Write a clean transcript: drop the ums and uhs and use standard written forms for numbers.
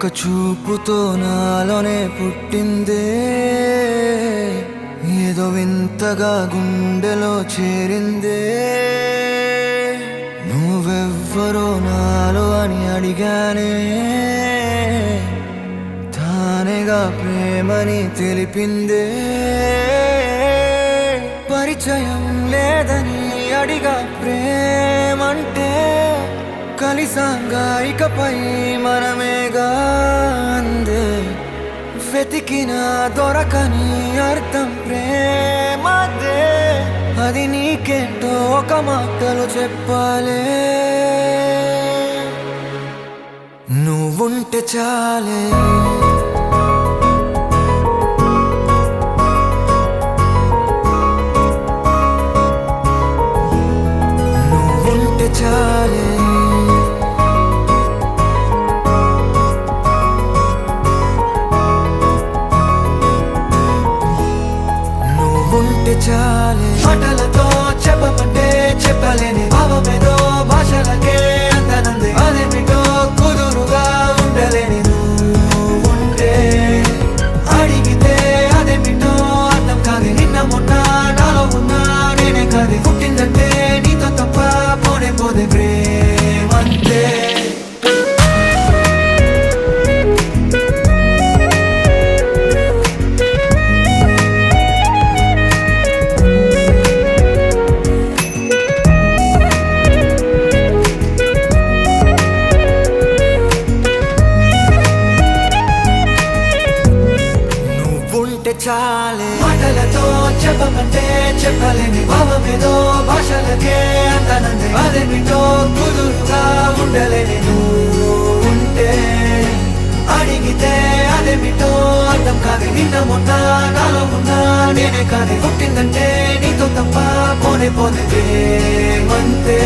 ఒక చూపుతో నాలోనే పుట్టిందే, ఏదో వింతగా గుండెలో చేరిందే. నువ్వెవ్వరో నాలో అని అడిగానే, తానేగా ప్రేమని తెలిపిందే. పరిచయం లేదని అడిగా ప్రేమంటే, కలిసాంగా ఇకపై మనమేగా అందే. వెతికిన దొరకని అర్థం ప్రేమదే, అది నీకేంటో ఒక మాటలో చెప్పాలే. నువ్వుంటే చాలే, నువ్వుంటే చాలే, నువ్వుంటే చాలే. మాటలతో చెప్పమంటే చెప్పలేని భావమేదో భాషలకే అందనంది. అదేమిటో కుదురుగా ఉండలేని నువ్వుంటే, అడిగితే అదేమిటో అర్థం కాదు. నిన్న మొన్న నాలో ఉన్నా నేనే కాదు. పుట్టిందంటే నీతో తప్ప పోనే పోదే ప్రేమంతే. చాలే, మాటలతో చెప్పమంటే చెప్పలేని భావమేదో భాషలకే అంతనంది. అదేమిటో కుదురుగా ఉండలేని నువ్వుంటే, అడిగితే అదేమిటో అర్థం కాదు. నిన్న మొన్న నాలో ఉన్నా నేనే కాదు. పుట్టిందంటే నీతో తప్ప పోనే పోతే ప్రేమంతే.